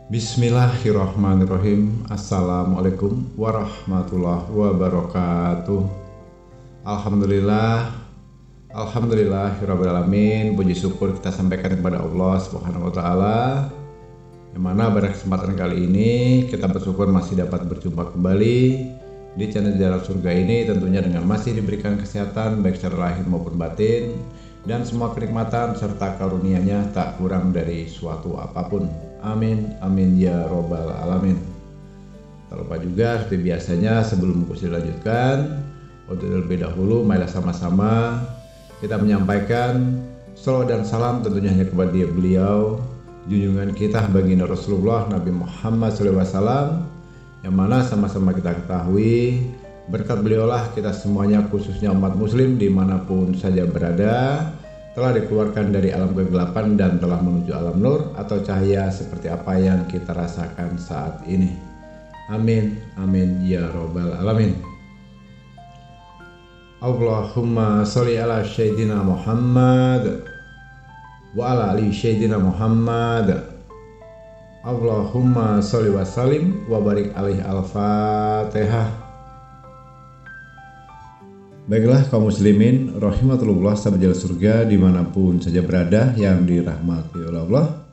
Bismillahirrahmanirrahim. Assalamualaikum warahmatullahi wabarakatuh. Alhamdulillah, alhamdulillahirrabbilalamin. Puji syukur kita sampaikan kepada Allah Subhanahu wa taala. Yang mana pada kesempatan kali ini kita bersyukur masih dapat berjumpa kembali di channel Jalan Surga ini, tentunya dengan masih diberikan kesehatan baik secara lahir maupun batin, dan semua kenikmatan serta karunia-Nya tak kurang dari suatu apapun. Amin, amin ya robbal alamin. Tak lupa juga seperti biasanya sebelum kursi dilanjutkan, untuk terlebih dahulu marilah sama-sama kita menyampaikan salawat dan salam tentunya hanya kepada beliau, junjungan kita baginda Rasulullah Nabi Muhammad SAW, yang mana sama-sama kita ketahui berkat beliaulah kita semuanya, khususnya umat muslim dimanapun saja berada, telah dikeluarkan dari alam kegelapan dan telah menuju alam nur atau cahaya seperti apa yang kita rasakan saat ini. Amin, amin ya robbal alamin. Allahumma sholli ala sayyidina Muhammad wa ala ali sayyidina Muhammad. Allahumma sholli wa sallim wa barik alaihi. Al-Fatihah. Baiklah kaum muslimin rahimatullah sahabat Jalan Surga dimanapun saja berada yang dirahmati oleh Allah.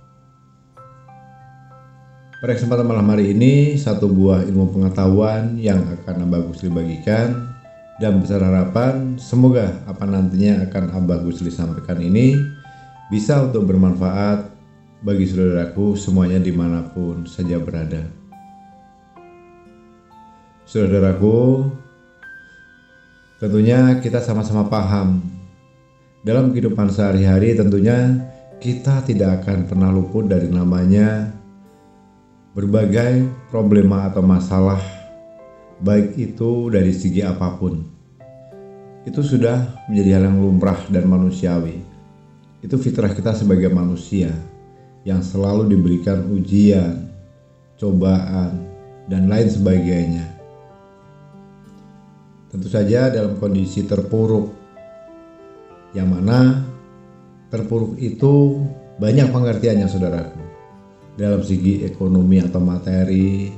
Pada kesempatan malam hari ini, satu buah ilmu pengetahuan yang akan Abah Gusli bagikan, dan besar harapan semoga apa nantinya akan Abah Gusli sampaikan ini bisa untuk bermanfaat bagi saudaraku semuanya dimanapun saja berada. Saudaraku, tentunya kita sama-sama paham dalam kehidupan sehari-hari, tentunya kita tidak akan pernah luput dari namanya berbagai problema atau masalah, baik itu dari segi apapun. Itu sudah menjadi hal yang lumrah dan manusiawi. Itu fitrah kita sebagai manusia yang selalu diberikan ujian, cobaan, dan lain sebagainya. Tentu saja dalam kondisi terpuruk, yang mana terpuruk itu banyak pengertiannya saudaraku, dalam segi ekonomi atau materi,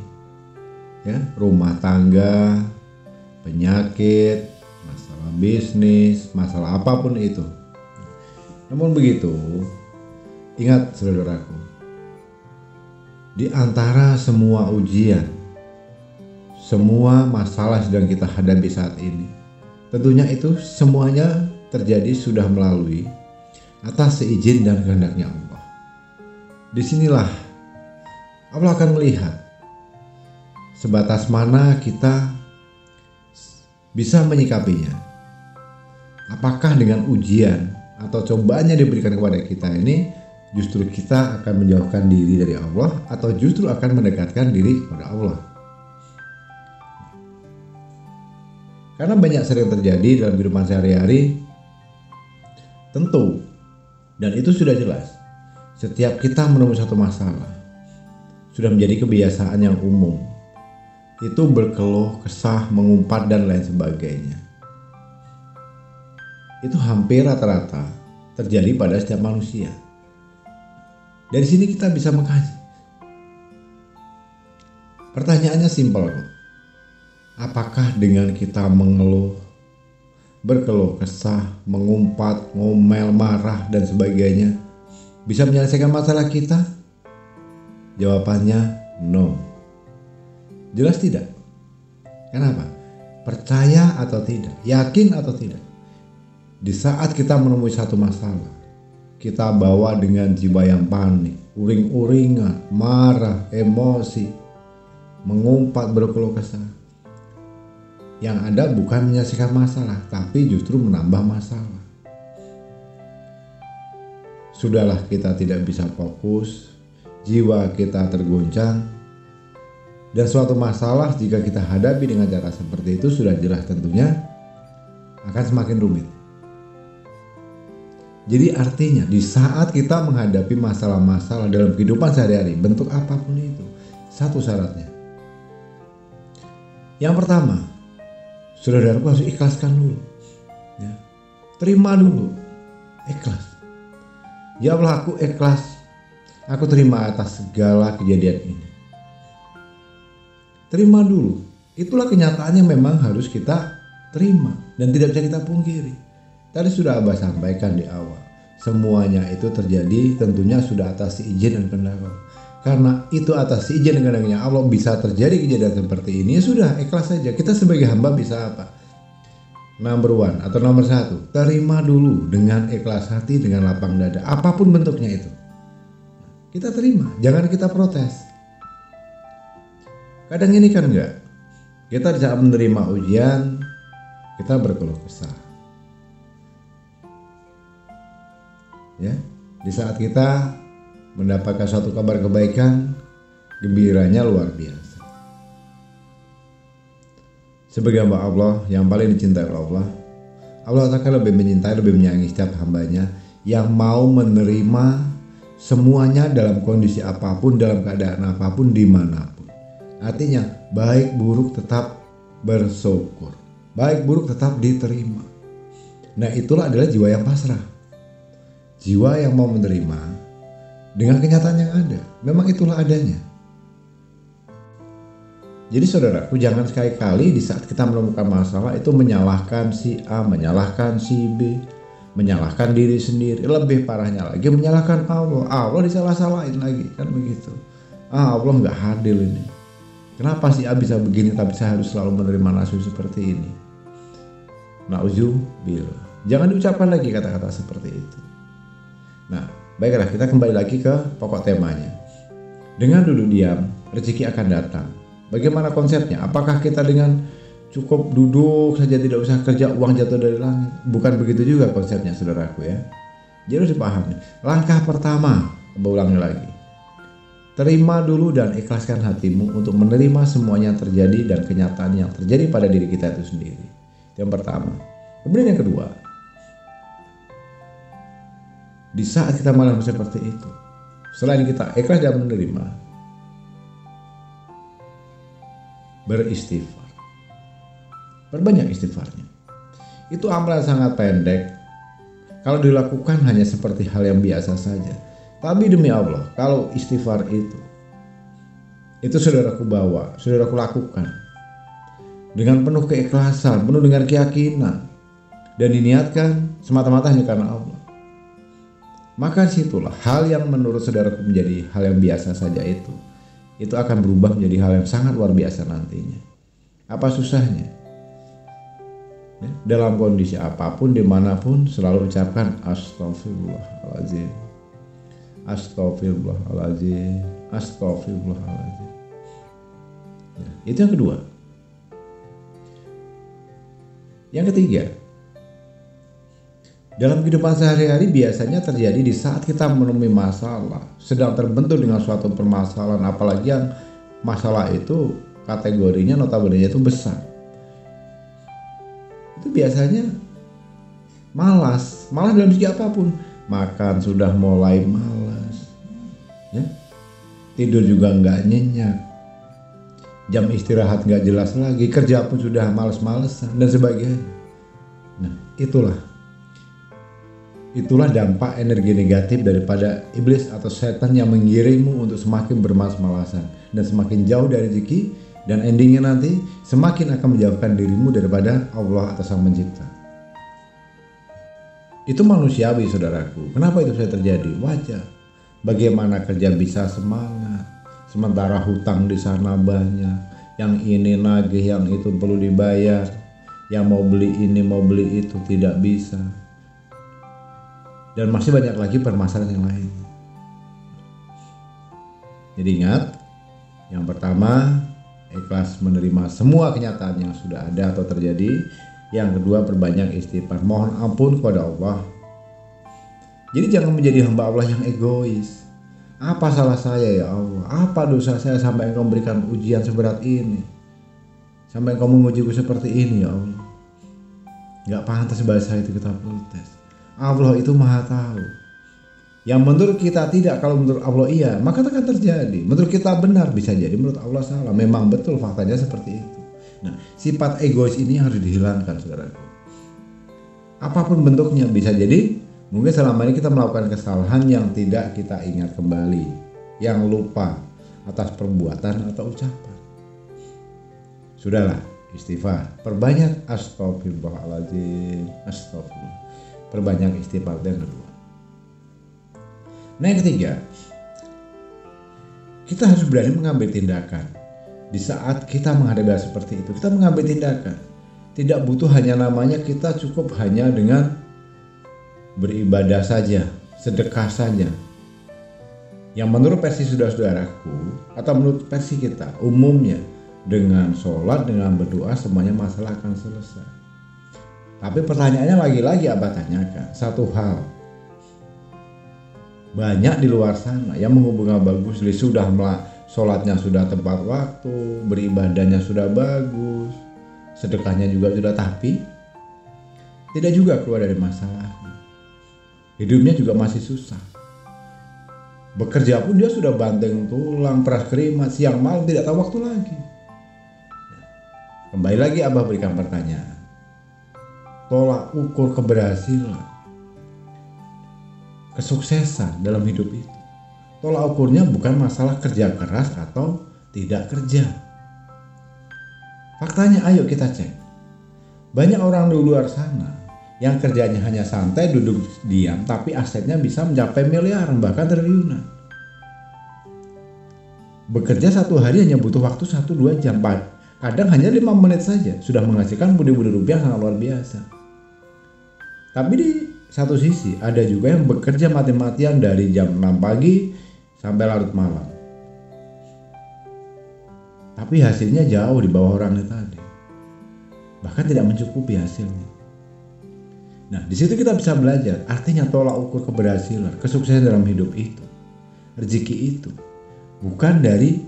ya, rumah tangga, penyakit, masalah bisnis, masalah apapun itu. Namun begitu, ingat saudaraku, di antara semua ujian, semua masalah sedang kita hadapi saat ini, tentunya itu semuanya terjadi sudah melalui atas seizin dan kehendaknya Allah. Disinilah Allah akan melihat sebatas mana kita bisa menyikapinya. Apakah dengan ujian atau cobaan yang diberikan kepada kita ini justru kita akan menjauhkan diri dari Allah, atau justru akan mendekatkan diri kepada Allah. Karena banyak sering terjadi dalam kehidupan sehari-hari, tentu, dan itu sudah jelas, setiap kita menemui satu masalah, sudah menjadi kebiasaan yang umum, itu berkeluh kesah, mengumpat, dan lain sebagainya. Itu hampir rata-rata terjadi pada setiap manusia. Dari sini kita bisa mengkaji. Pertanyaannya simpel kok. Apakah dengan kita mengeluh, berkeluh kesah, mengumpat, ngomel, marah, dan sebagainya bisa menyelesaikan masalah kita? Jawabannya no. Jelas tidak. Kenapa? Percaya atau tidak, yakin atau tidak, di saat kita menemui satu masalah, kita bawa dengan jiwa yang panik, uring-uringan, marah, emosi, mengumpat, berkeluh kesah. Yang ada bukan menyelesaikan masalah, tapi justru menambah masalah. Sudahlah kita tidak bisa fokus, jiwa kita tergoncang, dan suatu masalah jika kita hadapi dengan cara seperti itu sudah jelas tentunya akan semakin rumit. Jadi artinya di saat kita menghadapi masalah-masalah dalam kehidupan sehari-hari, bentuk apapun itu, satu syaratnya. Yang pertama, saudaraku harus ikhlaskan dulu, ya. Terima dulu, ikhlas. Ya Allah, aku ikhlas Aku terima atas segala kejadian ini. Terima dulu. Itulah kenyataannya memang harus kita terima dan tidak bisa kita pungkiri. Tadi sudah Abah sampaikan di awal. Semuanya itu terjadi tentunya sudah atas izin dan kehendak Allah. Karena itu atas izin dan kehendaknya Allah bisa terjadi kejadian seperti ini, ya sudah, ikhlas saja. Kita sebagai hamba bisa apa? Number one atau nomor satu, terima dulu dengan ikhlas hati, dengan lapang dada, apapun bentuknya itu. Kita terima, jangan kita protes. Kadang ini kan enggak, kita tidak menerima ujian, kita berkeluh kesah. Ya, di saat kita mendapatkan suatu kabar kebaikan, gembiranya luar biasa. Sebagai hamba Allah yang paling dicintai oleh Allah, Allah Ta'ala lebih mencintai, lebih menyayangi setiap hambanya yang mau menerima semuanya dalam kondisi apapun, dalam keadaan apapun, dimanapun. Artinya baik buruk tetap bersyukur, baik buruk tetap diterima. Nah, itulah adalah jiwa yang pasrah, jiwa yang mau menerima dengan kenyataan yang ada. Memang itulah adanya. Jadi saudaraku, jangan sekali-kali di saat kita menemukan masalah itu menyalahkan si A, menyalahkan si B, menyalahkan diri sendiri. Lebih parahnya lagi menyalahkan Allah. Allah disalah-salahin lagi, kan begitu. Allah nggak adil ini. Kenapa si A bisa begini tapi saya harus selalu menerima nasib seperti ini? Na'udzubillah. Jangan diucapkan lagi kata-kata seperti itu. Nah, baiklah, kita kembali lagi ke pokok temanya. Dengan duduk diam, rezeki akan datang. Bagaimana konsepnya? Apakah kita dengan cukup duduk saja tidak usah kerja, uang jatuh dari langit? Bukan begitu juga konsepnya, saudaraku ya. Jadi harus dipahami. Langkah pertama, ulangi lagi. Terima dulu dan ikhlaskan hatimu untuk menerima semuanya yang terjadi dan kenyataan yang terjadi pada diri kita itu sendiri. Yang pertama. Kemudian yang kedua, di saat kita mengalami seperti itu, selain kita ikhlas dan menerima, beristighfar. Perbanyak istighfarnya. Itu amalan sangat pendek. Kalau dilakukan hanya seperti hal yang biasa saja. Tapi demi Allah, kalau istighfar itu saudaraku bawa, saudaraku lakukan dengan penuh keikhlasan, penuh dengan keyakinan, dan diniatkan semata-mata hanya karena Allah. Maka situlah hal yang menurut saudaraku menjadi hal yang biasa saja itu akan berubah menjadi hal yang sangat luar biasa nantinya. Apa susahnya? Ya, dalam kondisi apapun, dimanapun, selalu ucapkan astagfirullahaladzim, astagfirullahaladzim, astagfirullahaladzim. Ya, itu yang kedua. Yang ketiga, dalam kehidupan sehari-hari biasanya terjadi di saat kita menemui masalah, sedang terbentur dengan suatu permasalahan, apalagi yang masalah itu kategorinya notabene itu besar. Itu biasanya malas dalam segi apapun. Makan sudah mulai malas, ya. Tidur juga nggak nyenyak, jam istirahat nggak jelas lagi, kerja pun sudah malas-malesan dan sebagainya. Nah, itulah dampak energi negatif daripada iblis atau setan yang mengiringmu untuk semakin bermalas-malasan dan semakin jauh dari rezeki, dan endingnya nanti semakin akan menjauhkan dirimu daripada Allah atau Sang Pencipta. Itu manusiawi, saudaraku. Kenapa itu bisa terjadi? Wajar. Bagaimana kerja bisa semangat sementara hutang di sana banyak, yang ini nagih, yang itu perlu dibayar, yang mau beli ini mau beli itu tidak bisa, dan masih banyak lagi permasalahan yang lain. Jadi ingat, yang pertama, ikhlas menerima semua kenyataan yang sudah ada atau terjadi. Yang kedua, perbanyak istighfar, mohon ampun kepada Allah. Jadi jangan menjadi hamba Allah yang egois. Apa salah saya ya Allah? Apa dosa saya sampai Engkau memberikan ujian seberat ini? Sampai Engkau mengujiku seperti ini ya Allah. Gak pantas bahasa itu kita protes. Allah itu maha tahu. Yang menurut kita tidak, kalau menurut Allah iya, maka akan terjadi. Menurut kita benar, bisa jadi menurut Allah salah. Memang betul faktanya seperti itu. Nah, sifat egois ini harus dihilangkan, saudaraku. Apapun bentuknya, bisa jadi Mungkin selama ini kita melakukan kesalahan yang tidak kita ingat kembali, yang lupa atas perbuatan atau ucapan. Sudahlah, istighfar. Perbanyak astagfirullahaladzim, astagfirullah. Perbanyak istighfar dan kedua. Nah, yang ketiga, kita harus berani mengambil tindakan. Di saat kita menghadapi hal seperti itu, kita mengambil tindakan. Tidak butuh hanya namanya, kita cukup hanya dengan beribadah saja, sedekah saja. Yang menurut versi saudara-saudaraku atau menurut versi kita, umumnya dengan sholat, dengan berdoa semuanya masalah akan selesai. Tapi pertanyaannya lagi-lagi abah tanyakan satu hal. Banyak di luar sana yang menghubungi Abah Gusli sudah sholatnya sudah tepat waktu, beribadahnya sudah bagus, sedekahnya juga sudah, tapi tidak juga keluar dari masalahnya. Hidupnya juga masih susah. Bekerja pun dia sudah banting tulang, peras keringat, siang malam tidak tahu waktu lagi. Kembali lagi abah berikan pertanyaan. Tolak ukur keberhasilan, kesuksesan dalam hidup itu, tolak ukurnya bukan masalah kerja keras atau tidak kerja. Faktanya ayo kita cek. Banyak orang di luar sana yang kerjanya hanya santai, duduk diam, tapi asetnya bisa mencapai miliaran, bahkan triliunan. Bekerja satu hari hanya butuh waktu 1-2 jam, kadang hanya 5 menit saja sudah menghasilkan budi-budi rupiah sangat luar biasa. Tapi di satu sisi ada juga yang bekerja mati-matian dari jam 6 pagi sampai larut malam, tapi hasilnya jauh di bawah orangnya tadi, bahkan tidak mencukupi hasilnya. Nah, di situ kita bisa belajar artinya tolak ukur keberhasilan, kesuksesan dalam hidup itu, rezeki itu bukan dari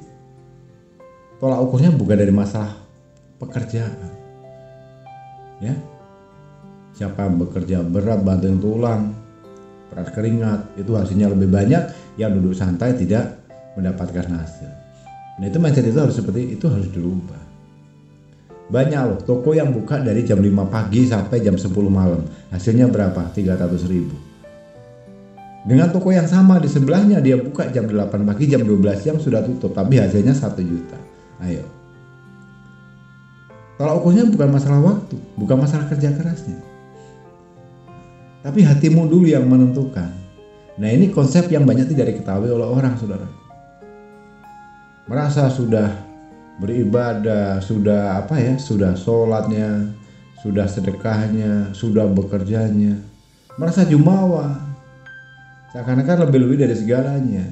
tolak ukurnya bukan dari masalah pekerjaan. Ya. Siapa yang bekerja berat, banting tulang, peras keringat, itu hasilnya lebih banyak, yang duduk santai tidak mendapatkan hasil. Nah, itu mindset itu harus seperti itu, harus dirubah. Banyak loh toko yang buka dari jam 5 pagi sampai jam 10 malam. Hasilnya berapa? 300.000. Dengan toko yang sama di sebelahnya dia buka jam 8 pagi, jam 12 siang sudah tutup, tapi hasilnya 1 juta. Ayo. Tolak ukurnya bukan masalah waktu, bukan masalah kerja kerasnya, tapi hatimu dulu yang menentukan. Nah, ini konsep yang banyak tidak diketahui oleh orang, saudara. Merasa sudah beribadah, sudah sudah sholatnya, sudah sedekahnya, sudah bekerjanya, merasa jumawa, seakan-akan lebih-lebih dari segalanya,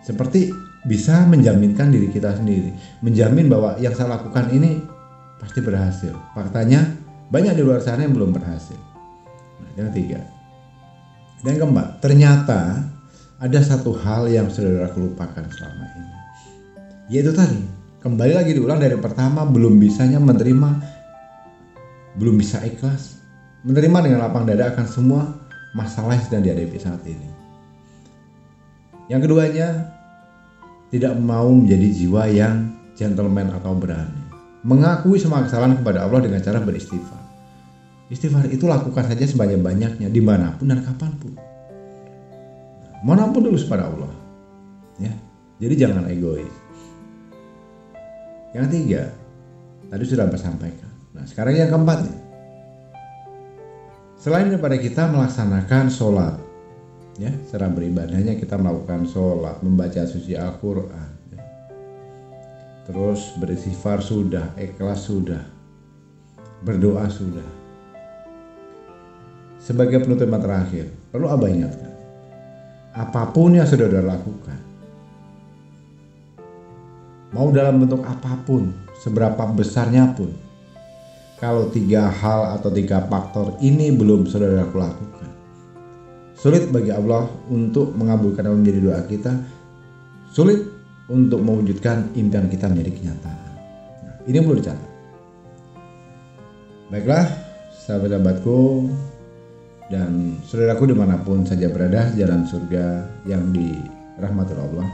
seperti bisa menjaminkan diri kita sendiri, menjamin bahwa yang saya lakukan ini pasti berhasil. Faktanya banyak di luar sana yang belum berhasil. Nah, yang ketiga dan keempat, ternyata ada satu hal yang saudara lupakan selama ini, yaitu tadi, kembali lagi diulang dari pertama, belum bisanya menerima, belum bisa ikhlas menerima dengan lapang dada akan semua masalah yang sedang dihadapi saat ini. Yang keduanya, tidak mau menjadi jiwa yang gentleman atau berani, mengakui semua kesalahan kepada Allah dengan cara beristighfar. Istighfar itu lakukan saja sebanyak-banyaknya, dimanapun dan kapanpun. Manapun tulus pada Allah. Ya, jadi jangan egois. Yang ketiga, tadi sudah saya sampaikan. Nah, sekarang yang keempat nih. Selain daripada kita melaksanakan sholat, ya, secara beribadahnya kita melakukan sholat, membaca suci Al-Quran, ya. Terus beristighfar sudah, ikhlas sudah, berdoa sudah. Sebagai penutup yang terakhir, perlu abah ingatkan, apapun yang sudah lakukan, mau dalam bentuk apapun, seberapa besarnya pun, kalau 3 hal atau 3 faktor ini belum saudara lakukan, sulit bagi Allah untuk mengabulkan dan menjadi doa kita, sulit untuk mewujudkan impian kita menjadi kenyataan. Nah, ini perlu dicatat. Baiklah, sahabat-sahabatku dan saudaraku dimanapun saja berada, jalan surga yang dirahmati Allah.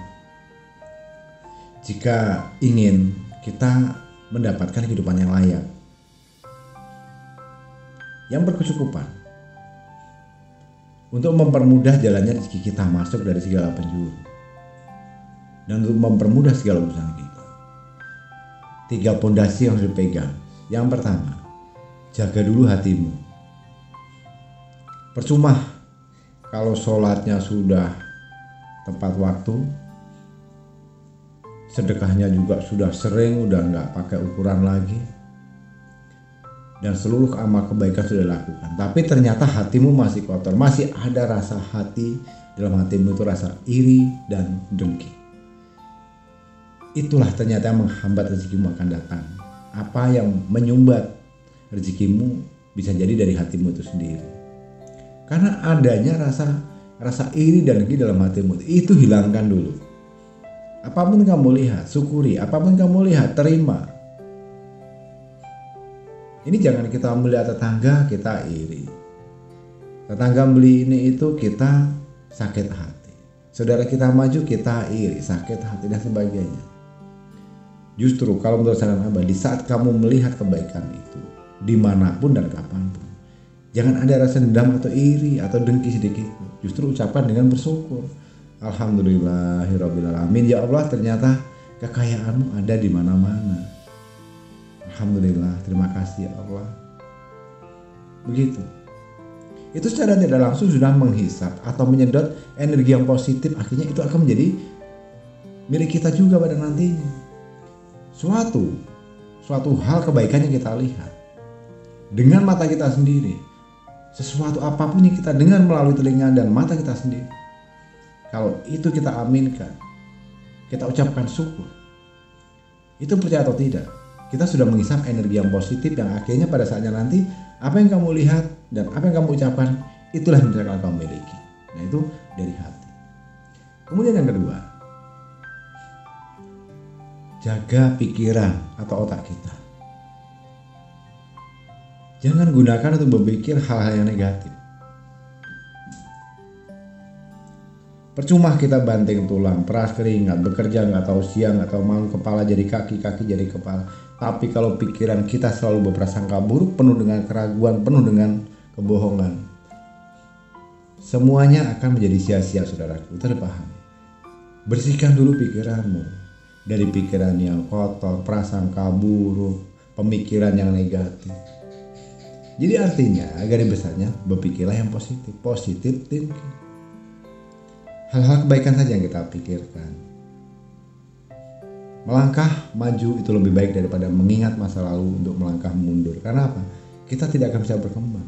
Jika ingin kita mendapatkan kehidupan yang layak, yang berkecukupan, untuk mempermudah jalannya rezeki kita masuk dari segala penjuru dan untuk mempermudah segala urusan kita. 3 pondasi yang harus dipegang. Yang pertama, jaga dulu hatimu. Percuma kalau sholatnya sudah tepat waktu, sedekahnya juga sudah sering, udah nggak pakai ukuran lagi, dan seluruh amal kebaikan sudah dilakukan, tapi ternyata hatimu masih kotor, masih ada rasa hati dalam hatimu itu rasa iri dan dengki. Itulah ternyata yang menghambat rezekimu akan datang. Apa yang menyumbat rezekimu bisa jadi dari hatimu itu sendiri. Karena adanya rasa iri dan dengki dalam hatimu itu hilangkan dulu. Apapun kamu lihat, syukuri. Apapun kamu lihat, terima. Ini jangan kita melihat tetangga kita iri. Tetangga beli ini itu kita sakit hati. Saudara kita maju kita iri, sakit hati dan sebagainya. Justru kalau menurut saran Abah, di saat kamu melihat kebaikan itu dimanapun dan kapanpun, jangan ada rasa dendam atau iri atau dengki sedikit. Justru ucapkan dengan bersyukur. Alhamdulillahirrabbilalamin. Ya Allah, ternyata kekayaanmu ada di mana-mana. Alhamdulillah, terima kasih ya Allah. Begitu. Itu secara tidak langsung sudah menghisap atau menyedot energi yang positif, akhirnya itu akan menjadi milik kita juga pada nantinya. Suatu hal kebaikan yang kita lihat dengan mata kita sendiri, sesuatu apapun yang kita dengar melalui telinga dan mata kita sendiri, kalau itu kita aminkan, kita ucapkan syukur, itu percaya atau tidak, kita sudah menghisap energi yang positif yang akhirnya pada saatnya nanti apa yang kamu lihat dan apa yang kamu ucapkan itulah yang akan kamu miliki. Nah, itu dari hati. Kemudian yang kedua, jaga pikiran atau otak kita. Jangan gunakan untuk berpikir hal-hal yang negatif. Percuma kita banting tulang, peras keringat, bekerja nggak tahu siang, nggak tahu malam, kepala jadi kaki, kaki jadi kepala. Tapi kalau pikiran kita selalu berprasangka buruk, penuh dengan keraguan, penuh dengan kebohongan, semuanya akan menjadi sia-sia, saudaraku. Terpahami. Bersihkan dulu pikiranmu dari pikiran yang kotor, prasangka buruk, pemikiran yang negatif. Jadi artinya, garis besarnya berpikirlah yang positif, positive thinking. Hal-hal kebaikan saja yang kita pikirkan. Melangkah maju itu lebih baik daripada mengingat masa lalu untuk melangkah mundur. Karena apa? Kita tidak akan bisa berkembang.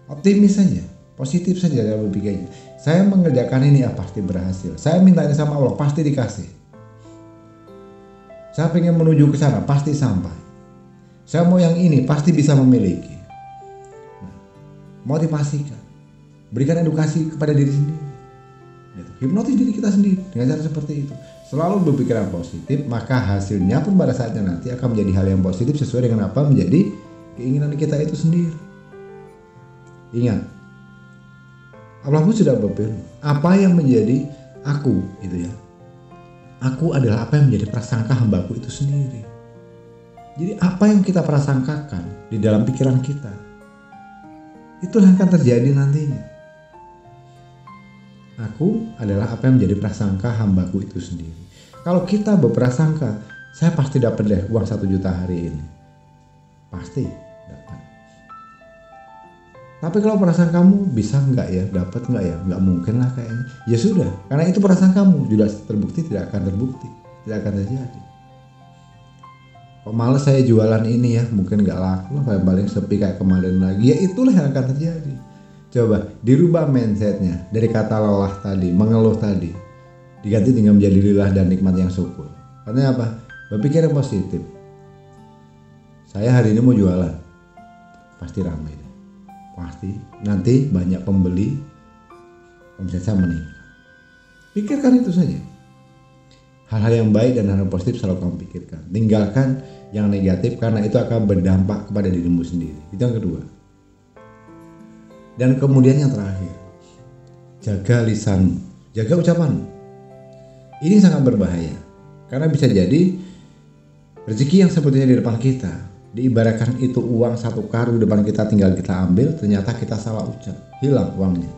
Optimis saja, positif saja dalam berpikirnya. Saya mengerjakan ini pasti berhasil. Saya minta ini sama Allah, pasti dikasih. Saya ingin menuju ke sana, pasti sampai. Saya mau yang ini, pasti bisa memiliki. Motivasikan, berikan edukasi kepada diri sendiri. Hipnotis diri kita sendiri dengan cara seperti itu. Selalu berpikiran positif, maka hasilnya pun pada saatnya nanti akan menjadi hal yang positif sesuai dengan apa menjadi keinginan kita itu sendiri. Ingat, Allah pun sudah berfirman, apa yang menjadi aku itu ya. Aku adalah apa yang menjadi prasangka hambaku itu sendiri. Jadi apa yang kita prasangkakan di dalam pikiran kita, itu yang akan terjadi nantinya. Aku adalah apa yang menjadi prasangka hambaku itu sendiri. Kalau kita berprasangka, saya pasti dapat deh uang 1 juta hari ini. Pasti dapat. Tapi kalau prasangkamu bisa nggak ya, dapat nggak ya, nggak mungkin lah kayaknya. Ya sudah, karena itu prasangkamu sudah terbukti tidak akan terbukti, tidak akan terjadi. Kok males saya jualan ini ya, mungkin nggak laku lah, paling sepi kayak kemarin lagi. Ya itulah yang akan terjadi. Coba dirubah mindsetnya dari kata lelah tadi, mengeluh tadi, diganti dengan menjadi lillah dan nikmat yang syukur. Karena apa? Berpikir yang positif. Saya hari ini mau jualan, pasti ramai deh. Pasti nanti banyak pembeli, omset saya meningkat. Pikirkan itu saja. Hal-hal yang baik dan hal yang positif selalu kamu pikirkan. Tinggalkan yang negatif karena itu akan berdampak kepada dirimu sendiri. Itu yang kedua. Dan kemudian yang terakhir, jaga lisanmu, jaga ucapanmu. Ini sangat berbahaya karena bisa jadi rezeki yang sebetulnya di depan kita Diibaratkan itu uang 1 karung depan kita, tinggal kita ambil, ternyata kita salah ucap, hilang uangnya.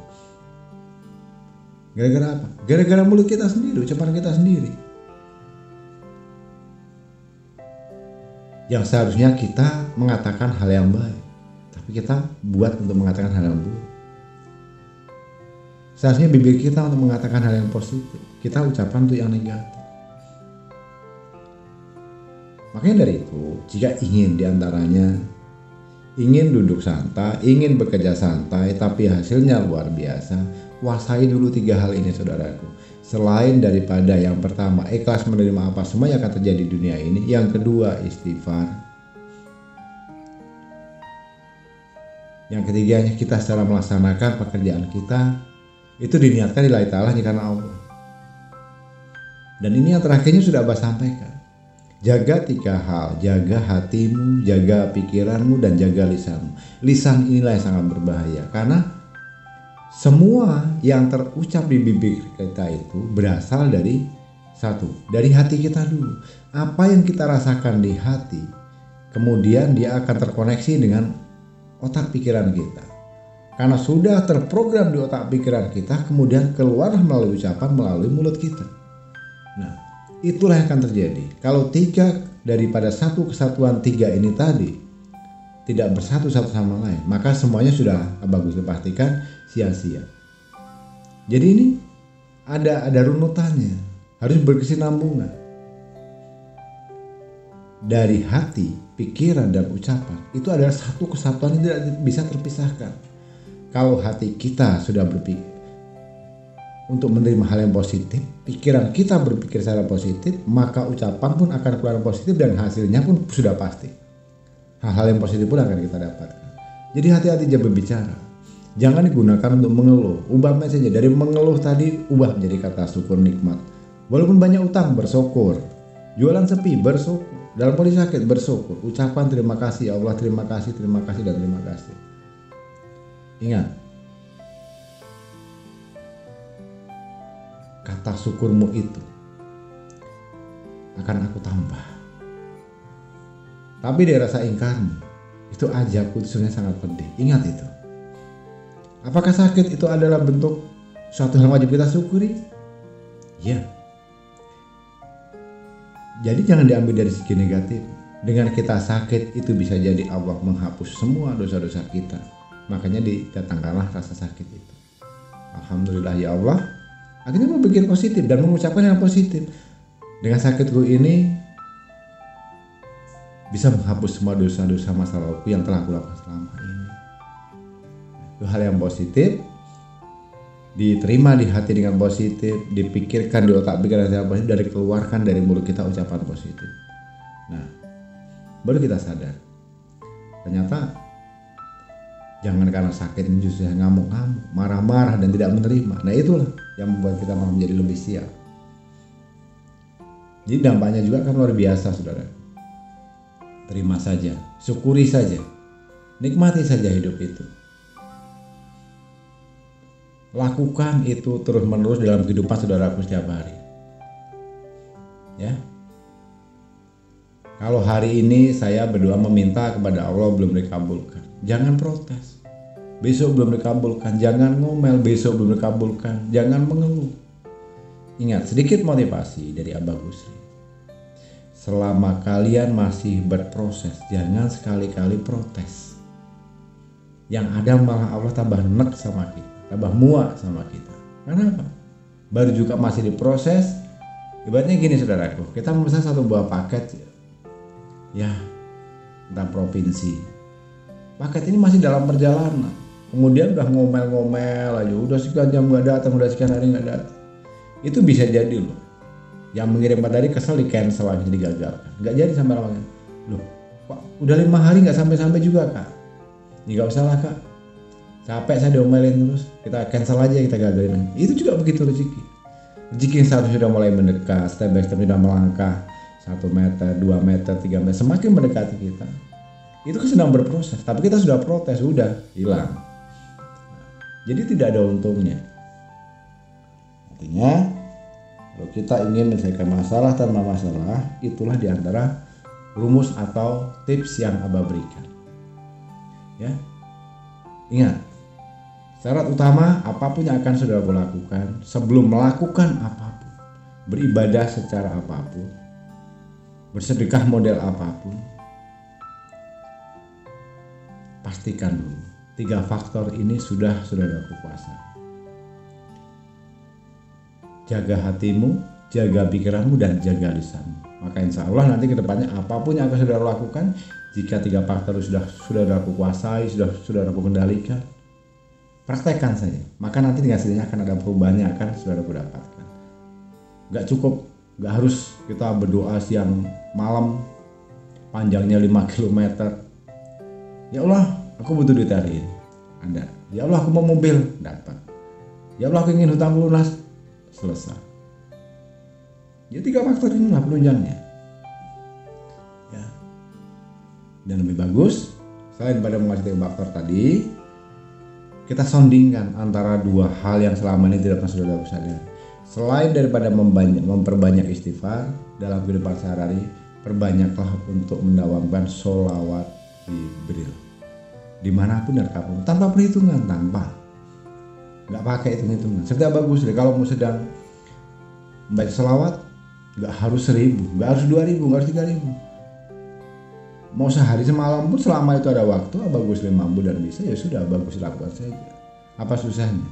Gara-gara apa? Gara-gara mulut kita sendiri, ucapan kita sendiri. Yang seharusnya kita mengatakan hal yang baik, tapi kita buat untuk mengatakan hal yang buruk. Seharusnya bibir kita untuk mengatakan hal yang positif, kita ucapkan untuk yang negatif. Makanya dari itu, jika ingin diantaranya, ingin duduk santai, ingin bekerja santai, tapi hasilnya luar biasa, kuasai dulu 3 hal ini saudaraku. Selain daripada yang pertama, ikhlas menerima apa semua yang akan terjadi di dunia ini. Yang kedua, istighfar. Yang ketiganya, kita secara melaksanakan pekerjaan kita, itu diniatkan lillahi ta'ala karena Allah. Dan ini yang terakhirnya sudah Abah sampaikan. Jaga 3 hal, jaga hatimu, jaga pikiranmu, dan jaga lisanmu. Lisan inilah yang sangat berbahaya, karena semua yang terucap di bibir kita itu berasal dari dari hati kita dulu. Apa yang kita rasakan di hati, kemudian dia akan terkoneksi dengan otak pikiran kita. Karena sudah terprogram di otak pikiran kita, kemudian keluar melalui ucapan, melalui mulut kita. Nah, itulah yang akan terjadi. Kalau 3 daripada satu kesatuan 3 ini tadi tidak bersatu satu sama lain, maka semuanya sudah bagus dipastikan sia-sia. Jadi ini ada runutannya, harus berkesinambungan. Dari hati, pikiran, dan ucapan itu adalah satu kesatuan yang tidak bisa terpisahkan. Kalau hati kita sudah berpikir untuk menerima hal yang positif, pikiran kita berpikir secara positif, maka ucapan pun akan keluar positif dan hasilnya pun sudah pasti. Hal-hal yang positif pun akan kita dapatkan. Jadi hati-hati aja berbicara. Jangan digunakan untuk mengeluh. Ubah saja dari mengeluh tadi, ubah menjadi kata syukur nikmat. Walaupun banyak utang, bersyukur. Jualan sepi, bersyukur. Dalam kondisi sakit, bersyukur. Ucapan terima kasih ya Allah, terima kasih, dan terima kasih. Ingat, kata syukurmu itu akan aku tambah. Tapi dari rasa ingkarmu, itu aja putusnya sangat pedih. Ingat itu. Apakah sakit itu adalah bentuk suatu hal wajib kita syukuri? Ya. Jadi jangan diambil dari segi negatif. Dengan kita sakit itu bisa jadi Allah menghapus semua dosa-dosa kita. Makanya didatangkanlah rasa sakit itu. Alhamdulillah ya Allah. Akhirnya berpikir positif dan mengucapkan yang positif. Dengan sakitku ini bisa menghapus semua dosa-dosa masa lalu yang telah aku lakukan selama ini. Itu hal yang positif, diterima di hati dengan positif, dipikirkan di otak pikiran dengan positif, dan dikeluarkan dari mulut kita ucapan positif. Nah, baru kita sadar ternyata jangan karena sakit ini justru ngamuk-ngamuk, marah-marah, dan tidak menerima. Nah, itulah yang membuat kita malah menjadi lebih sial. Jadi dampaknya juga kan luar biasa, saudara. Terima saja, syukuri saja, nikmati saja hidup itu. Lakukan itu terus-menerus dalam kehidupan saudaraku setiap hari. Ya. Kalau hari ini saya berdoa meminta kepada Allah belum dikabulkan, jangan protes. Besok belum dikabulkan, jangan ngomel. Besok belum dikabulkan, jangan mengeluh. Ingat, sedikit motivasi dari Abah Busri. Selama kalian masih berproses, jangan sekali-kali protes. Yang ada malah Allah tambah nek sama kita, tambah muak sama kita. Karena apa? Baru juga masih diproses. Ibaratnya gini saudaraku, kita memesan satu buah paket, ya, tentang provinsi. Paket ini masih dalam perjalanan. Kemudian udah ngomel-ngomel aja, udah sekian jam gak datang, udah sekian hari gak datang. Itu bisa jadi loh. Yang mengirimkan tadi kesel, di cancel lagi, digagalkan. Gak jadi sampai lama. Loh, kok udah 5 hari gak sampai-sampai juga kak? Ya gak usah lah kak, capek saya diomelin terus, kita cancel aja, kita gagalin. Itu juga begitu rezeki. Rezeki yang seharusnya sudah mulai mendekat, step by step sudah melangkah 1 meter, 2 meter, 3 meter, semakin mendekati kita. Itu kan sedang berproses, tapi kita sudah protes, udah hilang. Jadi tidak ada untungnya. Artinya kalau kita ingin menyelesaikan masalah tanpa masalah, itulah diantara rumus atau tips yang Abah berikan. Ya, ingat, syarat utama apapun yang akan saudara lakukan, sebelum melakukan apapun, beribadah secara apapun, bersedekah model apapun, pastikan dulu 3 faktor ini sudah saudara kuasai. Jaga hatimu, jaga pikiranmu, dan jaga lisanmu. Maka insya Allah nanti kedepannya apapun yang akan saudara lakukan, jika 3 faktor sudah saudara kuasai, sudah saudara kendalikan, praktekkan saja. Maka nanti dengan sendirinya akan ada perubahan yang akan saudara dapatkan. Gak cukup, gak harus kita berdoa siang malam panjangnya 5 km. Ya Allah, aku butuh duit hari ini, ada. Ya Allah, aku mau mobil, dapat. Ya Allah, aku ingin hutang lunas, selesai. Ya 3 faktor inilah penunjangnya. Ya. Dan lebih bagus, selain pada menguasai 3 faktor tadi, kita sondingkan antara 2 hal yang selama ini tidak pernah saudara sadar. Selain daripada memperbanyak istighfar dalam kehidupan sehari-hari, perbanyaklah untuk mendawamkan sholawat Jibril. Dimanapun dan kapanpun, tanpa perhitungan, nggak pakai hitung-hitungan. Serta bagus deh kalau mau sedang membaca sholawat, nggak harus 1000, nggak harus 2000, nggak harus 3000. Mau sehari semalam pun selama itu ada waktu, bagus mampu dan bisa, ya sudah bagus lakukan saja. Apa susahnya?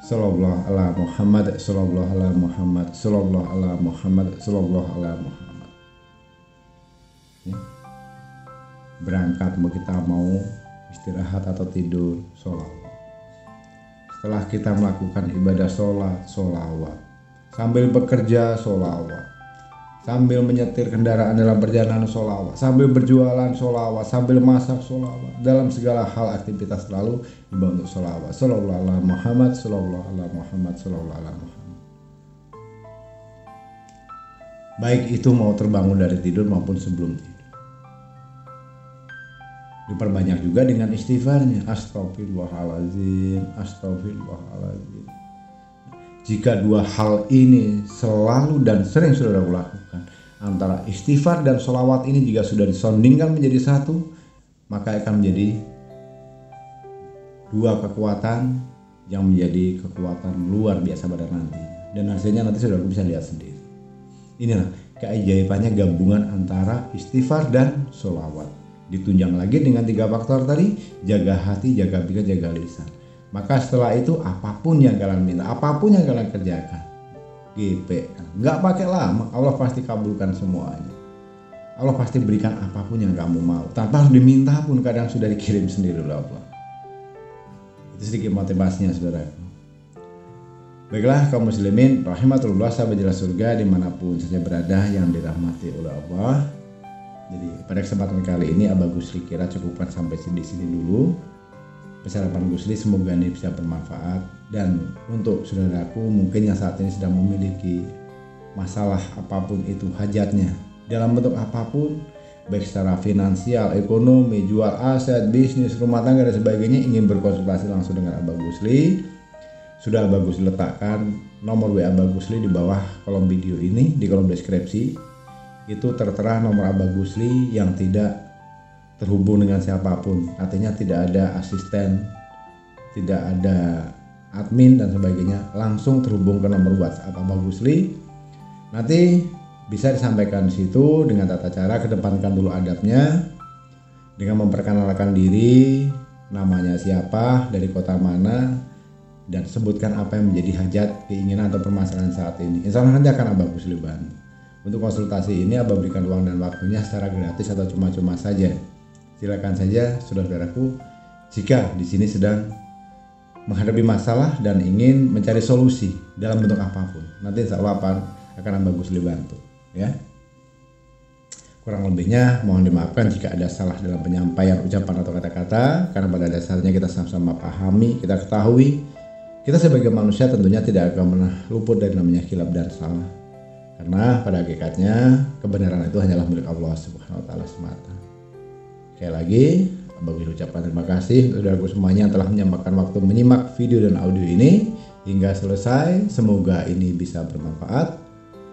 Sallallahu ala Muhammad, sallallahu ala Muhammad, sallallahu ala Muhammad, sallallahu ala Muhammad. Ya. Berangkat kita mau istirahat atau tidur, sholawat. Setelah kita melakukan ibadah sholat, sholawat. Sambil bekerja, sholawat. Sambil menyetir kendaraan dalam perjalanan, sholawat. Sambil berjualan, sholawat. Sambil masak, sholawat. Dalam segala hal aktivitas selalu dibantu sholawat. Sallallahu ala Muhammad, sallallahu ala Muhammad, sallallahu ala Muhammad. Baik itu mau terbangun dari tidur maupun sebelum tidur. Diperbanyak juga dengan istighfarnya. Astagfirullahaladzim, astagfirullahaladzim. Jika 2 hal ini selalu dan sering saudara lakukan, antara istighfar dan sholawat ini jika sudah disondingkan menjadi satu, maka akan menjadi 2 kekuatan yang menjadi kekuatan luar biasa pada nanti. Dan hasilnya nanti saudara bisa lihat sendiri. Inilah keajaibannya gabungan antara istighfar dan sholawat. Ditunjang lagi dengan 3 faktor tadi, jaga hati, jaga pikiran, jaga lisan. Maka setelah itu apapun yang kalian minta, apapun yang kalian kerjakan, GP, nggak pakai lama, Allah pasti kabulkan semuanya. Allah pasti berikan apapun yang kamu mau, tanpa harus diminta pun kadang sudah dikirim sendiri oleh Allah. Itu sedikit motivasinya saudaraku. Baiklah kaum muslimin, rahimatullah, sahabat jalan surga dimanapun saja berada yang dirahmati oleh Allah. Jadi pada kesempatan kali ini Abah Gusli kira cukupkan sampai di sini dulu. Pesan Gusli semoga ini bisa bermanfaat. Dan untuk saudaraku mungkin yang saat ini sedang memiliki masalah apapun itu hajatnya dalam bentuk apapun, baik secara finansial, ekonomi, jual aset, bisnis, rumah tangga dan sebagainya, ingin berkonsultasi langsung dengan Abah Gusli, sudah Abah Gusli letakkan nomor WA Abah Gusli di bawah kolom video ini, di kolom deskripsi. Itu tertera nomor Abah Gusli yang tidak terhubung dengan siapapun, artinya tidak ada asisten, tidak ada admin dan sebagainya, langsung terhubung ke nomor WhatsApp Abah Gusli. Nanti bisa disampaikan di situ dengan tata cara, kedepankan dulu adabnya dengan memperkenalkan diri, namanya siapa, dari kota mana, dan sebutkan apa yang menjadi hajat, keinginan atau permasalahan saat ini. Insya Allah nanti akan Abah Gusli bantu. Untuk konsultasi ini Abah berikan uang dan waktunya secara gratis atau cuma-cuma saja. Silakan saja saudara-saudaraku jika di sini sedang menghadapi masalah dan ingin mencari solusi dalam bentuk apapun. Nanti insya Allah akan Abah Gusli bantu, ya. Kurang lebihnya mohon dimaafkan jika ada salah dalam penyampaian ucapan atau kata-kata, karena pada dasarnya kita sama-sama pahami, kita ketahui, kita sebagai manusia tentunya tidak akan pernah luput dari namanya khilaf dan salah. Karena pada hakikatnya kebenaran itu hanyalah milik Allah Subhanahu wa taala semata. Sekali lagi, Abah ucapkan terima kasih untuk saudaraku semuanya yang telah menyempatkan waktu menyimak video dan audio ini hingga selesai. Semoga ini bisa bermanfaat.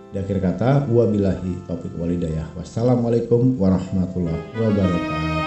Di akhir kata, wabillahi taufiq walhidayah. Wassalamualaikum warahmatullahi wabarakatuh.